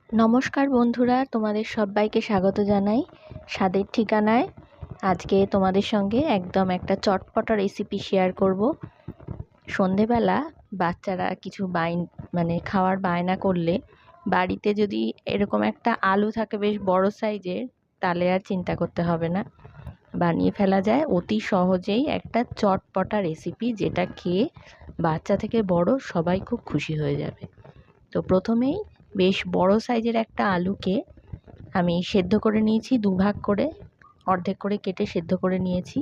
নমস্কার বন্ধুরা, তোমাদের সবাইকে স্বাগত জানাই স্বাদের ঠিকানায়। আজকে তোমাদের সঙ্গে একদম একটা চটপটা রেসিপি শেয়ার করব। সন্ধেবেলা বাচ্চারা কিছু খাওয়ার বায়না করলে বাড়িতে যদি এরকম একটা আলু থাকে বেশ বড় সাইজের, তাহলে আর চিন্তা করতে হবে না, বানিয়ে ফেলা যায় অতি সহজেই একটা চটপটা রেসিপি, যেটা খেয়ে বাচ্চা থেকে বড় সবাই খুব খুশি হয়ে যাবে। তো প্রথমেই বেশ বড় সাইজের একটা আলুকে আমি সেদ্ধ করে নিয়েছি, দুভাগ করে অর্ধেক করে কেটে সেদ্ধ করে নিয়েছি।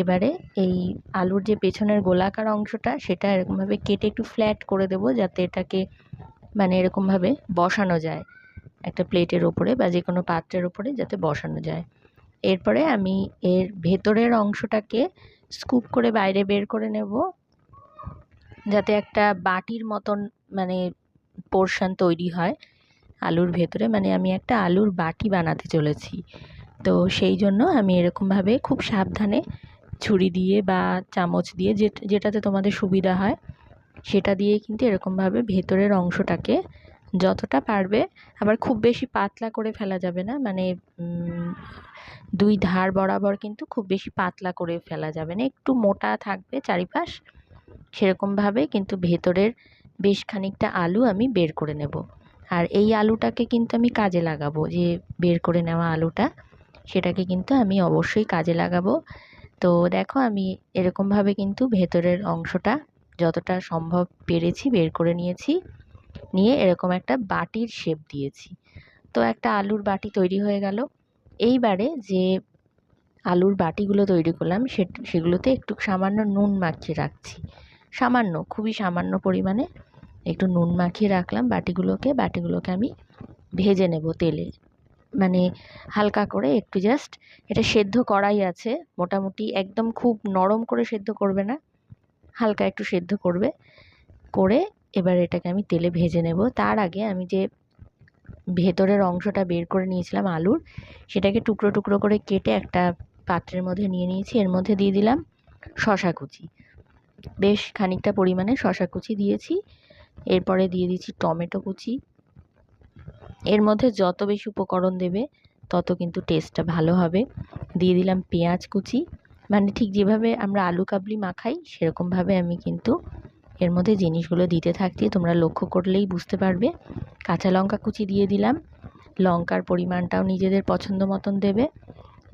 এবারে এই আলুর যে পেছনের গোলাকার অংশটা, সেটা এরকমভাবে কেটে একটু ফ্ল্যাট করে দেবো, যাতে এটাকে এরকমভাবে বসানো যায় একটা প্লেটের ওপরে বা যে কোনো পাত্রের ওপরে, যাতে বসানো যায়। এরপরে আমি এর ভেতরের অংশটাকে স্কুপ করে বাইরে বের করে নেব, যাতে একটা বাটির মতন পোর্শন তৈরি হয় আলুর ভেতরে। আমি একটা আলুর বাটি বানাতে চলেছি। তো সেই জন্য আমি এরকমভাবে খুব সাবধানে ছুরি দিয়ে বা চামচ দিয়ে, যেটাতে তোমাদের সুবিধা হয় সেটা দিয়ে কিন্তু এরকমভাবে ভেতরের অংশটাকে যতটা পারবে, আবার খুব বেশি পাতলা করে ফেলা যাবে না, দুই ধার বরাবর কিন্তু খুব বেশি পাতলা করে ফেলা যাবে না, একটু মোটা থাকবে চারিপাশ, সেরকমভাবে কিন্তু ভেতরের বেশ খানিকটা আলু আমি বের করে নেব। আর এই আলুটাকে কিন্তু আমি কাজে লাগাবো, যে বের করে নেওয়া আলুটা, সেটাকে কিন্তু আমি অবশ্যই কাজে লাগাবো। তো দেখো, আমি এরকমভাবে কিন্তু ভেতরের অংশটা যতটা সম্ভব পেরেছি বের করে নিয়েছি, নিয়ে এরকম একটা বাটির শেপ দিয়েছি। তো একটা আলুর বাটি তৈরি হয়ে গেল। এইবারে যে আলুর বাটিগুলো তৈরি করলাম সেগুলোতে একটু সামান্য নুন মাখিয়ে রাখছি, সামান্য, খুবই সামান্য পরিমাণে একটু নুন মাখিয়ে রাখলাম বাটিগুলোকে আমি ভেজে নেব তেলে, হালকা করে একটু জাস্ট। এটা সেদ্ধ করাই আছে মোটামুটি, একদম খুব নরম করে সেদ্ধ করবে না, হালকা একটু সেদ্ধ করবে করে এবার এটাকে আমি তেলে ভেজে নেব। তার আগে আমি যে ভেতরের অংশটা বের করে নিয়েছিলাম আলুর, সেটাকে টুকরো টুকরো করে কেটে একটা পাত্রের মধ্যে নিয়ে নিয়েছি। এর মধ্যে দিয়ে দিলাম শশা কুচি, বেশ খানিকটা পরিমাণে শশা কুচি দিয়েছি। এরপরে দিয়ে দিচ্ছি টমেটো কুচি। এর মধ্যে যত বেশি উপকরণ দেবে তত কিন্তু টেস্টটা ভালো হবে। দিয়ে দিলাম পেঁয়াজ কুচি, ঠিক যেভাবে আমরা আলু কাবলি মাখাই সেরকমভাবে আমি কিন্তু এর মধ্যে জিনিসগুলো দিতে থাকছি, তোমরা লক্ষ্য করলেই বুঝতে পারবে। কাঁচা লঙ্কা কুচি দিয়ে দিলাম, লঙ্কার পরিমাণটাও নিজেদের পছন্দ মতন দেবে।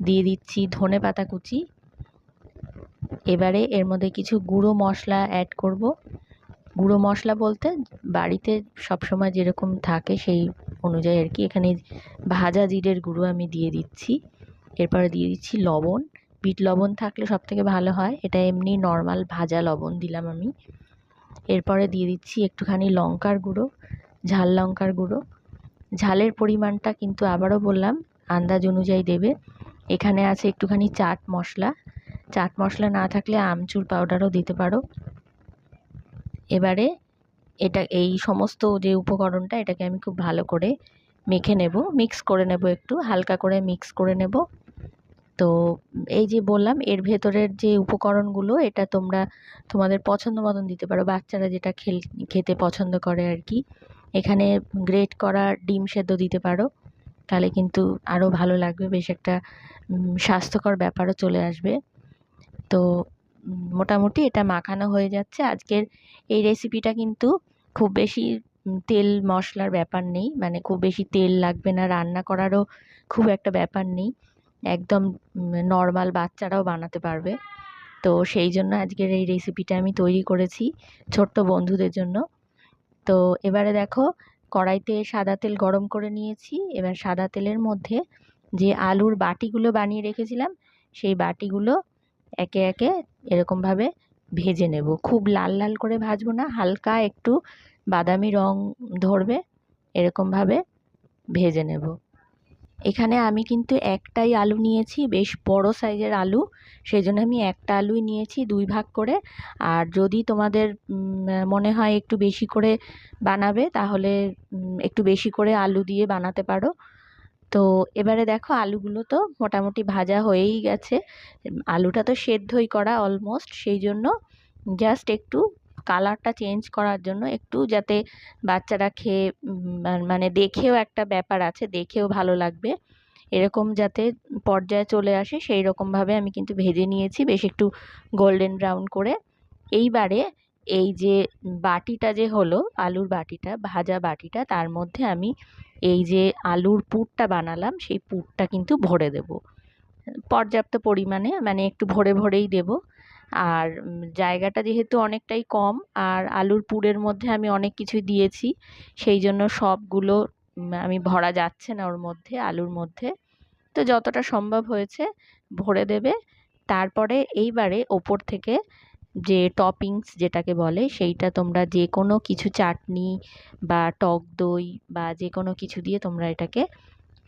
দিয়ে দিচ্ছি ধনে পাতা কুচি। এবারে এর মধ্যে কিছু গুঁড়ো মশলা অ্যাড করব। গুঁড়ো মশলা বলতে বাড়িতে সবসময় যেরকম থাকে সেই অনুযায়ী আর কি। এখানে ভাজা জিরের গুঁড়ো আমি দিয়ে দিচ্ছি। এরপরে দিয়ে দিচ্ছি লবণ, বিট লবণ থাকলে সব থেকে ভালো হয়, এটা এমনি নর্মাল ভাজা লবণ দিলাম আমি। এরপরে দিয়ে দিচ্ছি একটুখানি লঙ্কার গুঁড়ো, ঝাল লঙ্কার গুঁড়ো। ঝালের পরিমাণটা কিন্তু আবারও বললাম আন্দাজ অনুযায়ী দেবে। এখানে আছে একটুখানি চাট মশলা না থাকলে আমচুর পাউডারও দিতে পারো। এবারে এই সমস্ত যে উপকরণটা, এটাকে আমি খুব ভালো করে মেখে নেব, মিক্স করে নেব, একটু হালকা করে মিক্স করে নেব। তো এই যে বললাম, এর ভেতরের যে উপকরণগুলো, এটা তোমরা তোমাদের পছন্দ মতন দিতে পারো, বাচ্চারা যেটা খেতে পছন্দ করে আর কি। এখানে গ্রেট করা ডিম সেদ্ধ দিতে পারো, তাহলে কিন্তু আরও ভালো লাগবে, বেশ একটা স্বাস্থ্যকর ব্যাপারও চলে আসবে। তো মোটামুটি এটা মাখানো হয়ে যাচ্ছে। আজকের এই রেসিপিটা কিন্তু খুব বেশি তেল মশলার ব্যাপার নেই, খুব বেশি তেল লাগবে না, রান্না করারও খুব একটা ব্যাপার নেই, একদম নর্মাল বাচ্চারাও বানাতে পারবে। তো সেই জন্য আজকের এই রেসিপিটা আমি তৈরি করেছি ছোট্ট বন্ধুদের জন্য। তো এবারে দেখো, কড়াইতে সাদা তেল গরম করে নিয়েছি। এবার সাদা তেলের মধ্যে যে আলুর বাটিগুলো বানিয়ে রেখেছিলাম, সেই বাটিগুলো একে একে এরকমভাবে ভেজে নেব। খুব লাল লাল করে ভাজবো না, হালকা একটু বাদামি রং ধরবে এরকমভাবে ভেজে নেব। এখানে আমি কিন্তু একটাই আলু নিয়েছি, বেশ বড় সাইজের আলু, সেই জন্য আমি একটা আলুই নিয়েছি দুই ভাগ করে। আর যদি তোমাদের মনে হয় একটু বেশি করে বানাবে, তাহলে একটু বেশি করে আলু দিয়ে বানাতে পারো। তো এবারে দেখো, আলুগুলো তো মোটামুটি ভাজা হয়েই গেছে, আলুটা তো সেদ্ধই করা অলমোস্ট, সেই জন্য জাস্ট একটু কালারটা চেঞ্জ করার জন্য একটু, যাতে বাচ্চারা খেয়ে মানে দেখেও একটা ব্যাপার আছে, দেখেও ভালো লাগবে, এরকম যাতে পর্যায়ে চলে আসে সেই রকমভাবে আমি কিন্তু ভেজে নিয়েছি বেশ একটু গোল্ডেন ব্রাউন করে। এইবারে এই যে বাটিটা যে হলো, আলুর বাটিটা, ভাজা বাটিটা, তার মধ্যে আমি এই যে আলুর পুরটা বানালাম সেই পুরটা কিন্তু ভরে দেব পর্যাপ্ত পরিমাণে, মানে একটু ভরে ভরেই দেব। আর জায়গাটা যেহেতু অনেকটাই কম আর আলুর পুরের মধ্যে আমি অনেক কিছু দিয়েছি, সেই জন্য সবগুলো আমি ভরা যাচ্ছে না ওর মধ্যে, আলুর মধ্যে। তো যতটা সম্ভব হয়েছে ভরে দেবে। তারপরে এইবারে ওপর থেকে যে টপিংস যেটাকে বলে, সেইটা তোমরা যে কোনো কিছু, চাটনি বা টক দই বা যে কোনো কিছু দিয়ে তোমরা এটাকে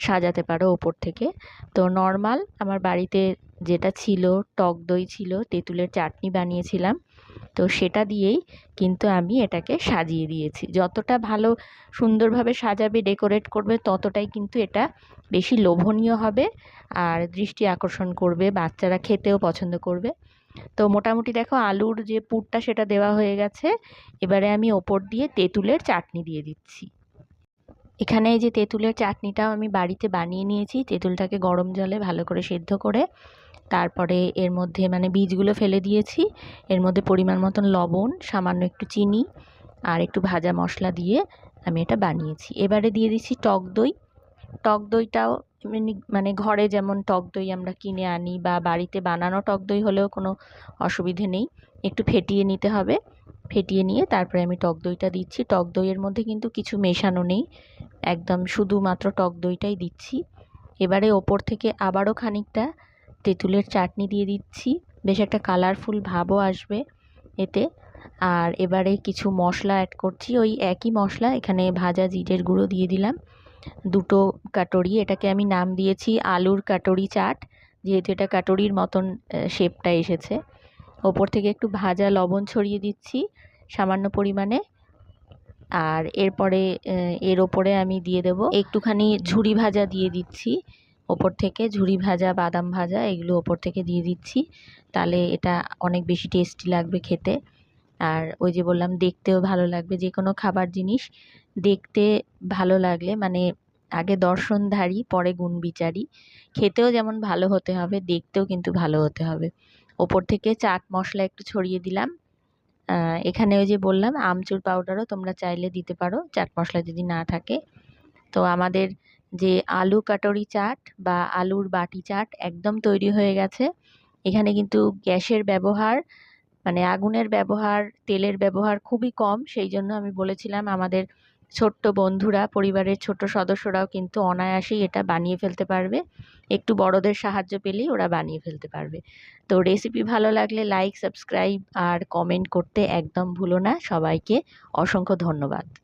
সাজাতে পারো ওপর থেকে। তো নর্মাল আমার বাড়িতে যেটা ছিল, টক দই ছিল, তেঁতুলের চাটনি বানিয়েছিলাম, তো সেটা দিয়েই কিন্তু আমি এটাকে সাজিয়ে দিয়েছি। যতটা ভালো সুন্দরভাবে সাজাবে, ডেকোরেট করবে, ততটাই কিন্তু এটা বেশি লোভনীয় হবে আর দৃষ্টি আকর্ষণ করবে, বাচ্চারা খেতেও পছন্দ করবে। তো মোটামুটি দেখো আলুর যে পুরটা সেটা দেওয়া হয়ে গেছে। এবারে আমি ওপর দিয়ে তেঁতুলের চাটনি দিয়ে দিচ্ছি। এখানে এই যে তেঁতুলের চাটনিটাও আমি বাড়িতে বানিয়ে নিয়েছি। তেঁতুলটাকে গরম জলে ভালো করে সেদ্ধ করে তারপরে এর মধ্যে মানে বীজগুলো ফেলে দিয়েছি। এর মধ্যে পরিমাণ মতন লবণ, সামান্য একটু চিনি আর একটু ভাজা মশলা দিয়ে আমি এটা বানিয়েছি। এবারে দিয়ে দিচ্ছি টক দই। টক দইটাও মানে ঘরে যেমন টক দই আমরা কিনে আনি বা বাড়িতে বানানো টক দই হলেও কোনো অসুবিধে নেই, একটু ফেটিয়ে নিতে হবে। ফেটিয়ে নিয়ে তারপরে আমি টক দইটা দিচ্ছি। টক দইয়ের মধ্যে কিন্তু কিছু মেশানো নেই, একদম শুধুমাত্র টক দইটাই দিচ্ছি। এবারে ওপর থেকে আবারও খানিকটা তেঁতুলের চাটনি দিয়ে দিচ্ছি, বেশ একটা কালারফুল ভাবও আসবে এতে। আর এবারে কিছু মশলা অ্যাড করছি, ওই একই মশলা, এখানে ভাজা জিরের গুঁড়ো দিয়ে দিলাম 2 কাটুরি। এটাকে আমি নাম দিয়েছি আলুর কাটুরি চাট, যেহেতু এটা কাটুরির মতন শেপটা এসেছে। ওপর থেকে একটু ভাজা লবণ ছড়িয়ে দিচ্ছি সামান্য পরিমাণে। আর এরপরে এর ওপরে আমি দিয়ে দেব একটুখানি ঝুরি ভাজা দিয়ে দিচ্ছি ওপর থেকে, ঝুরি ভাজা, বাদাম ভাজা, এগুলো ওপর থেকে দিয়ে দিচ্ছি। তাহলে এটা অনেক বেশি টেস্টি লাগবে খেতে। আর ওই যে বললাম, দেখতেও ভালো লাগবে। যে কোনো খাবার জিনিস দেখতে ভালো লাগলে মানে আগে দর্শনধারী পরে গুণবিচারী। খেতেও যেমন ভালো হতে হবে, দেখতেও কিন্তু ভালো হতে হবে। ওপর থেকে চাট মশলা একটু ছড়িয়ে দিলাম। এখানে ওই যে বললাম আমচুর পাউডারও তোমরা চাইলে দিতে পারো, চাট মশলা যদি না থাকে। তো আমাদের যে আলু কাটুরি চাট বা আলুর বাটি চাট একদম তৈরি হয়ে গেছে। এখানে কিন্তু গ্যাসের ব্যবহার, মানে আগুনের ব্যবহার, তেলের ব্যবহার খুবই কম। সেই জন্য আমি বলেছিলাম আমাদের ছোট্ট বন্ধুরা, পরিবারের ছোট্ট সদস্যরাও কিন্তু অনায়াসেই এটা বানিয়ে ফেলতে পারবে। একটু বড়দের সাহায্য পেলেই ওরা বানিয়ে ফেলতে পারবে। তো রেসিপি ভালো লাগলে লাইক, সাবস্ক্রাইব আর কমেন্ট করতে একদম ভুলো না। সবাইকে অসংখ্য ধন্যবাদ।